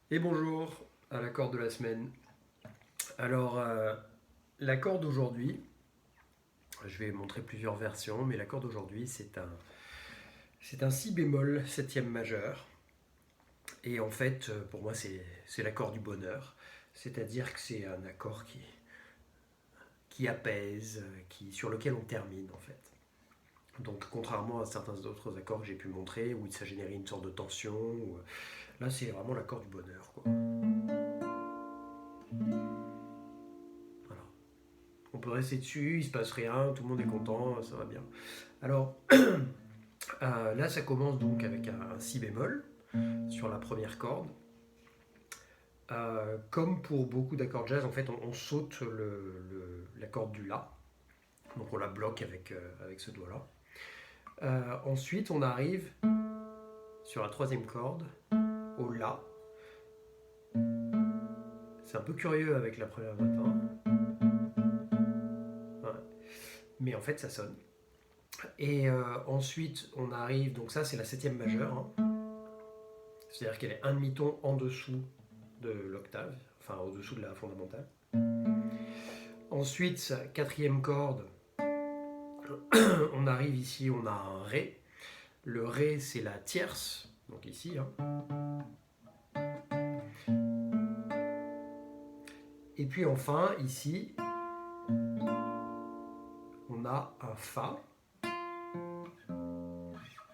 Et bonjour à l'accord de la semaine. Alors, l'accord d'aujourd'hui, je vais montrer plusieurs versions, mais l'accord d'aujourd'hui, c'est un si bémol septième majeur. Et en fait, pour moi, c'est l'accord du bonheur. C'est-à-dire que c'est un accord qui apaise, sur lequel on termine, en fait. Donc, contrairement à certains autres accords que j'ai pu montrer, où ça générait une sorte de tension, là, c'est vraiment l'accord du bonheur, quoi. Voilà. On peut rester dessus, il se passe rien, tout le monde est content, ça va bien. Alors, là, ça commence donc avec un si bémol sur la première corde. Comme pour beaucoup d'accords jazz, en fait, on saute la corde du La. Donc on la bloque avec ce doigt-là. Ensuite, on arrive sur la troisième corde, au La. C'est un peu curieux avec la première note, hein. Ouais. Mais en fait, ça sonne. Et ensuite, on arrive, donc ça, c'est la septième majeure, hein. C'est-à-dire qu'elle est un demi-ton en dessous de l'octave, enfin au-dessous de la fondamentale. Ensuite, quatrième corde, on arrive ici, on a un Ré. Le Ré, c'est la tierce, donc ici, hein. Et puis enfin, ici, on a un Fa.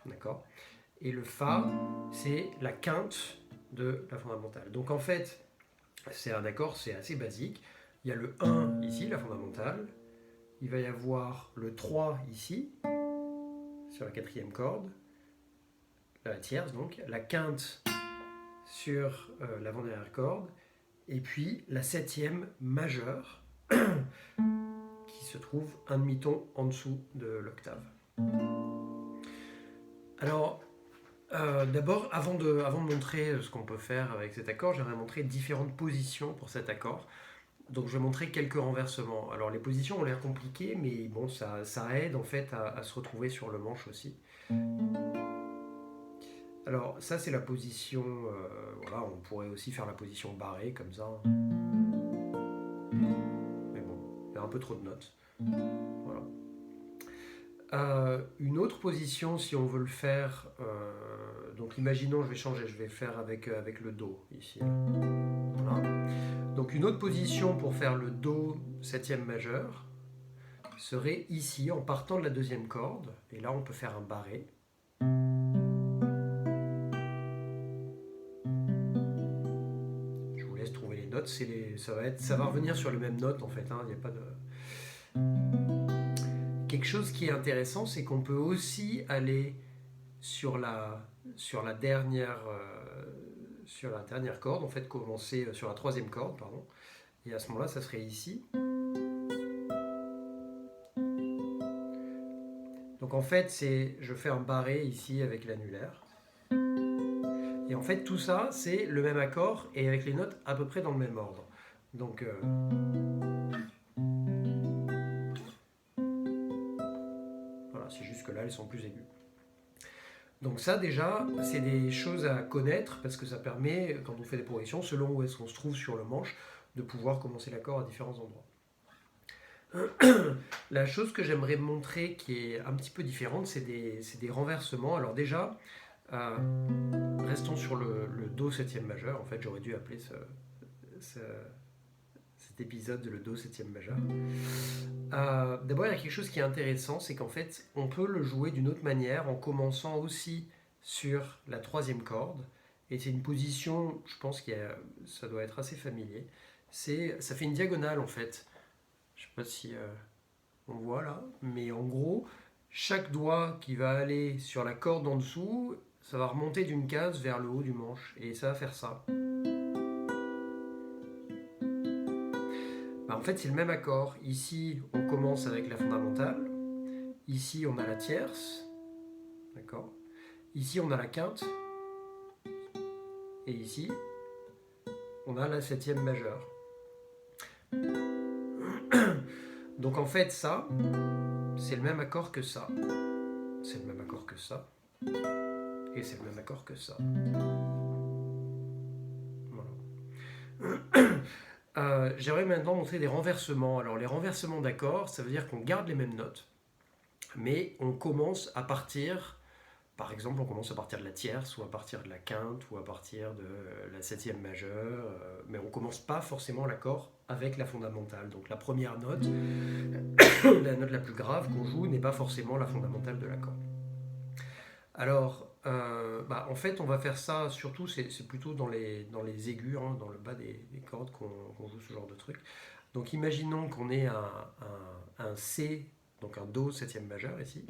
D'accord. Et le Fa, c'est la quinte de la fondamentale. Donc en fait, c'est un accord, c'est assez basique. Il y a le 1 ici, la fondamentale. Il va y avoir le 3 ici, sur la quatrième corde, la tierce donc, la quinte sur l'avant-dernière corde, et puis la septième majeure, qui se trouve un demi-ton en dessous de l'octave. Alors, d'abord, avant de montrer ce qu'on peut faire avec cet accord, j'aimerais montrer différentes positions pour cet accord. Donc je vais montrer quelques renversements. Alors les positions ont l'air compliquées, mais bon, ça aide en fait à se retrouver sur le manche aussi. Alors ça c'est la position, voilà, on pourrait aussi faire la position barrée comme ça. Mais bon, il y a un peu trop de notes. Voilà. Une autre position, si on veut le faire, donc imaginons, je vais changer, je vais le faire avec le Do ici. Voilà. Donc une autre position pour faire le Do septième majeur serait ici, en partant de la deuxième corde, et là on peut faire un barré. Je vous laisse trouver les notes, ça va revenir sur les mêmes notes en fait, hein, il n'y a pas de... Quelque chose qui est intéressant, c'est qu'on peut aussi aller sur la dernière, corde, en fait, commencer sur la troisième corde, pardon. Et à ce moment-là, ça serait ici. Donc en fait, je fais un barré ici avec l'annulaire. Et en fait, tout ça, c'est le même accord et avec les notes à peu près dans le même ordre. Donc, voilà, c'est juste que là, elles sont plus aiguës. Donc ça déjà, c'est des choses à connaître parce que ça permet, quand on fait des progressions, selon où est-ce qu'on se trouve sur le manche, de pouvoir commencer l'accord à différents endroits. La chose que j'aimerais montrer qui est un petit peu différente, c'est des renversements. Alors déjà, euh, restons sur le Do septième majeur. En fait, j'aurais dû appeler cet épisode le Do septième majeur. D'abord, il y a quelque chose qui est intéressant, c'est qu'en fait, on peut le jouer d'une autre manière en commençant aussi sur la troisième corde. Et c'est une position, je pense que ça doit être assez familier. Ça fait une diagonale en fait. Je ne sais pas si on voit là, mais en gros, chaque doigt qui va aller sur la corde en dessous, ça va remonter d'une case vers le haut du manche. Et ça va faire ça. Bah, en fait, c'est le même accord. Ici, on commence avec la fondamentale. Ici, on a la tierce. D'accord. Ici, on a la quinte. Et ici, on a la septième majeure. Donc en fait, ça, c'est le même accord que ça. C'est le même accord que ça. Et c'est le même accord que ça. Voilà. j'aimerais maintenant montrer des renversements. Alors les renversements d'accords, ça veut dire qu'on garde les mêmes notes, mais on commence à partir, par exemple, on commence à partir de la tierce, ou à partir de la quinte, ou à partir de la septième majeure, mais on commence pas forcément l'accord avec la fondamentale. Donc la première note, la note la plus grave qu'on joue, n'est pas forcément la fondamentale de l'accord. Alors, en fait, on va faire ça surtout, c'est plutôt dans les aigus, hein, dans le bas des cordes qu'on joue ce genre de truc. Donc, imaginons qu'on ait un C, donc un Do septième majeur ici.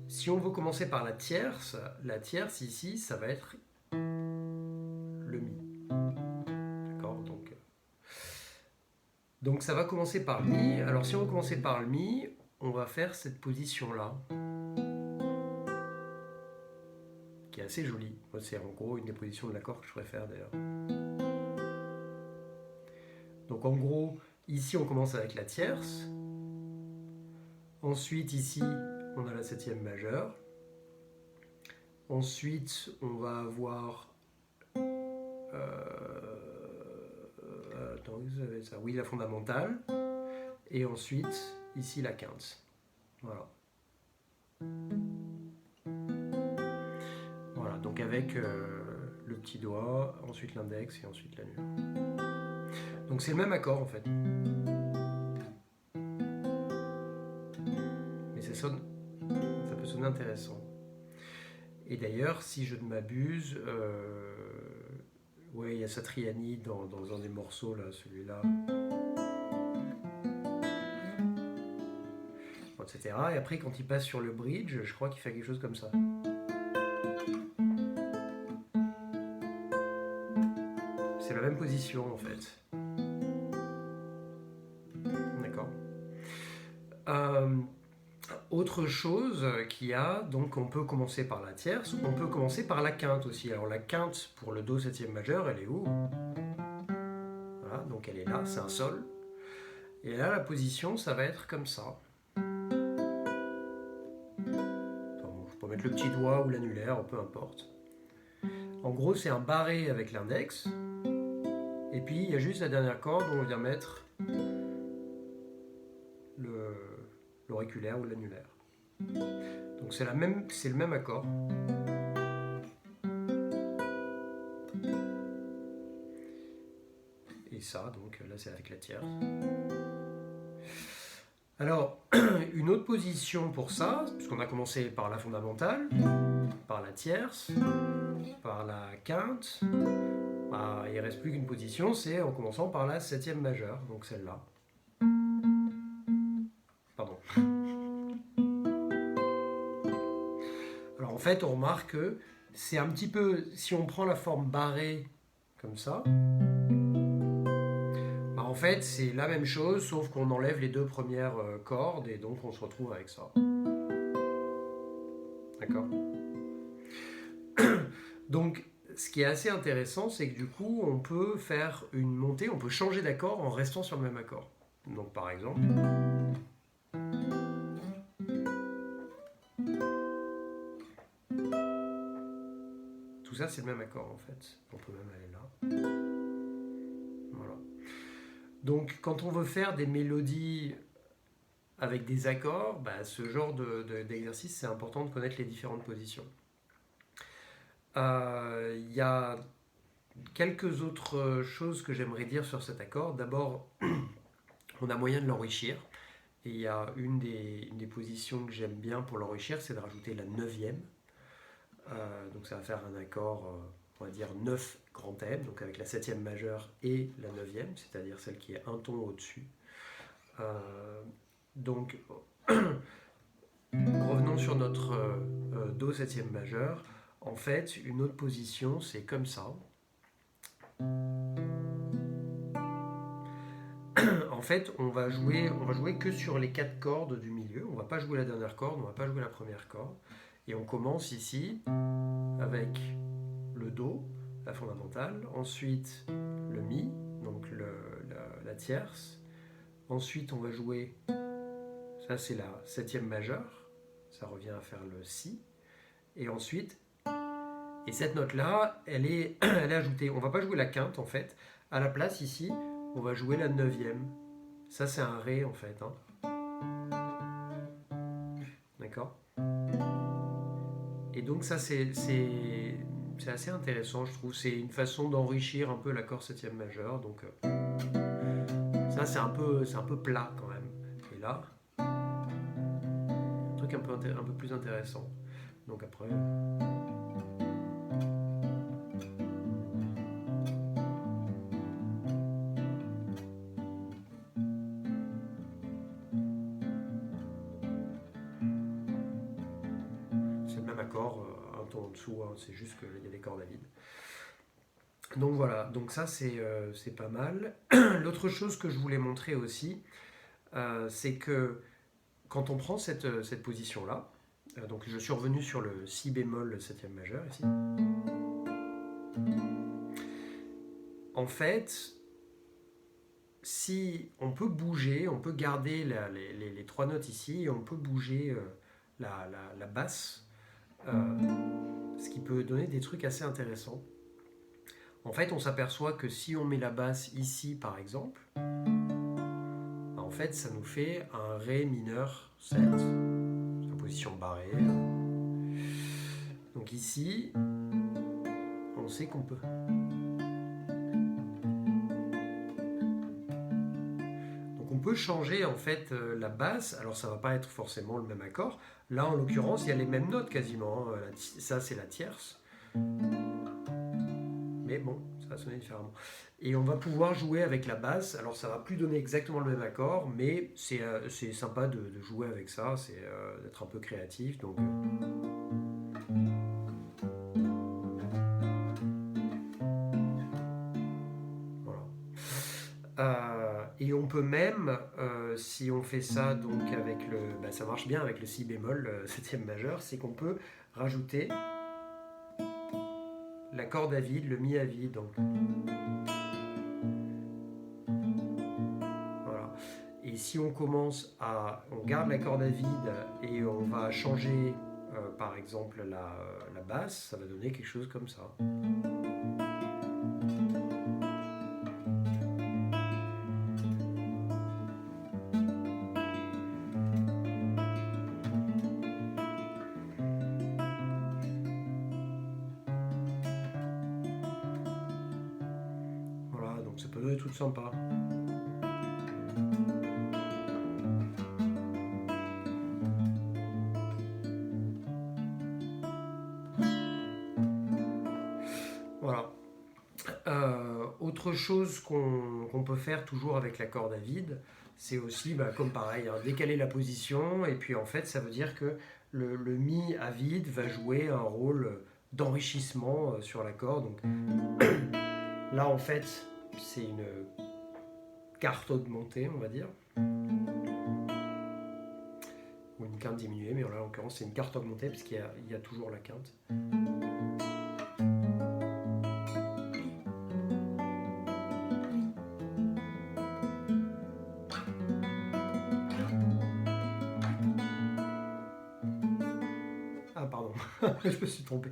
Si on veut commencer par la tierce ici, ça va être le Mi. D'accord, donc ça va commencer par le Mi. Alors, si on veut commencer par le Mi, on va faire cette position-là, qui est assez jolie. C'est en gros une des positions de l'accord que je préfère d'ailleurs. Donc en gros, ici on commence avec la tierce. Ensuite ici, on a la septième majeure. Ensuite, on va avoir... attends, vous avez ça. Oui, la fondamentale. Et ensuite, ici la quinte. Voilà. Voilà, donc avec le petit doigt, ensuite l'index et ensuite l'annulaire. Donc c'est le même accord en fait. Mais ça peut sonner intéressant. Et d'ailleurs, si je ne m'abuse, ouais, il y a Satriani dans un des morceaux, là, celui-là, etc. Et après, quand il passe sur le bridge, je crois qu'il fait quelque chose comme ça. C'est la même position, en fait. D'accord. Autre chose qu'il y a, donc on peut commencer par la tierce, on peut commencer par la quinte aussi. Alors la quinte pour le Do septième majeur, elle est où? Voilà, donc elle est là, c'est un Sol. Et là, la position, ça va être comme ça. Je peux mettre le petit doigt ou l'annulaire, peu importe. En gros, c'est un barré avec l'index. Et puis, il y a juste la dernière corde où on vient mettre l'auriculaire ou l'annulaire. Donc c'est le même accord. Et ça, donc là c'est avec la tierce. Alors, une autre position pour ça, puisqu'on a commencé par la fondamentale, par la tierce, par la quinte, il ne reste plus qu'une position, c'est en commençant par la septième majeure, donc celle-là. Pardon. Alors en fait, on remarque que c'est un petit peu, si on prend la forme barrée comme ça, en fait c'est la même chose, sauf qu'on enlève les deux premières cordes et donc on se retrouve avec ça. D'accord? Donc ce qui est assez intéressant, c'est que du coup on peut faire une montée, on peut changer d'accord en restant sur le même accord. Donc par exemple... Tout ça, c'est le même accord en fait. On peut même aller là. Voilà. Donc, quand on veut faire des mélodies avec des accords, ce genre d'exercice, c'est important de connaître les différentes positions. Il y a quelques autres choses que j'aimerais dire sur cet accord. D'abord, on a moyen de l'enrichir. Et il y a une des positions que j'aime bien pour l'enrichir, c'est de rajouter la neuvième. Donc ça va faire un accord, on va dire 9 grand M, donc avec la septième majeure et la neuvième, c'est-à-dire celle qui est un ton au-dessus. Donc revenons sur notre Do septième majeure. En fait, une autre position, c'est comme ça. En fait, on va jouer que sur les 4 cordes du milieu. On ne va pas jouer la dernière corde, on ne va pas jouer la première corde. Et on commence ici avec le Do, la fondamentale, ensuite le Mi, donc la tierce. Ensuite, on va jouer, ça c'est la septième majeure, ça revient à faire le Si. Et ensuite, et cette note-là, elle est ajoutée. On ne va pas jouer la quinte en fait. À la place, ici, on va jouer la neuvième. Ça, c'est un Ré, en fait. Hein. D'accord? Et donc ça, c'est assez intéressant, je trouve. C'est une façon d'enrichir un peu l'accord septième majeur. Donc ça, c'est un peu plat quand même. Et là, un truc un peu plus intéressant. Donc après... c'est le même accord, un ton en dessous, hein, c'est juste qu'il y a des cordes à vide. Donc voilà, donc ça c'est pas mal. L'autre chose que je voulais montrer aussi, c'est que quand on prend cette position-là, donc je suis revenu sur le si bémol septième majeur ici, en fait, si on peut bouger, on peut garder les trois notes ici, et on peut bouger la basse, ce qui peut donner des trucs assez intéressants. En fait, on s'aperçoit que si on met la basse ici, par exemple, en fait, ça nous fait un Ré mineur 7, la position barrée. Donc ici, on sait qu'on peut. Donc on peut changer en fait la basse. Alors ça va pas être forcément le même accord. Là, en l'occurrence, il y a les mêmes notes quasiment. Hein. Ça, c'est la tierce. Mais bon, ça va sonner différemment. Et on va pouvoir jouer avec la basse. Alors ça va plus donner exactement le même accord, mais c'est sympa de jouer avec ça, c'est d'être un peu créatif. Donc, voilà. Et on peut même, si on fait ça donc avec le, bah, ça marche bien avec le si bémol septième majeur, c'est qu'on peut rajouter la corde à vide, le mi à vide. Donc, voilà. Et si on commence on garde la corde à vide et on va changer par exemple la basse, ça va donner quelque chose comme ça. Voilà, donc ça peut donner tout sympa. Voilà. Autre chose qu'on peut faire toujours avec la corde à vide, c'est aussi, bah, comme pareil, hein, décaler la position, et puis en fait, ça veut dire que le mi à vide va jouer un rôle d'enrichissement sur l'accord. Donc là, en fait, c'est une quinte augmentée, on va dire, ou une quinte diminuée, mais là, en l'occurrence, c'est une quinte augmentée, parce qu'il y a toujours la quinte. Ah, pardon, je me suis trompé.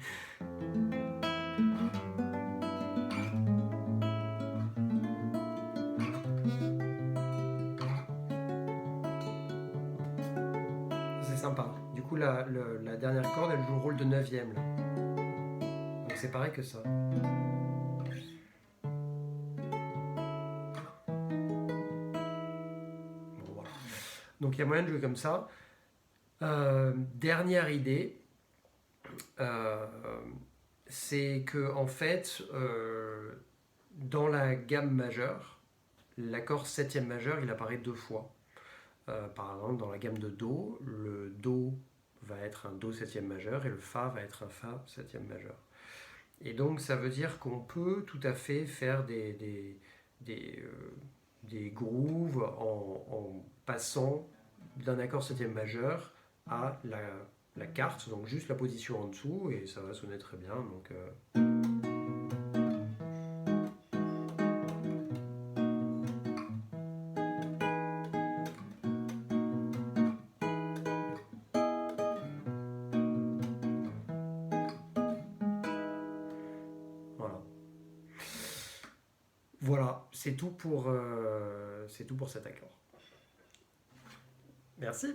C'est sympa. Du coup, la dernière corde, elle joue le rôle de neuvième. Là. Donc c'est pareil que ça. Bon, voilà. Donc il y a moyen de jouer comme ça. Dernière idée, euh, c'est que en fait, dans la gamme majeure, l'accord septième majeur, il apparaît deux fois. Par exemple, dans la gamme de Do, le Do va être un Do septième majeur et le Fa va être un Fa septième majeur. Et donc ça veut dire qu'on peut tout à fait faire des grooves en passant d'un accord septième majeur à la carte, donc juste la position en dessous, et ça va sonner très bien. Donc, voilà. Voilà, c'est tout pour cet accord. Merci.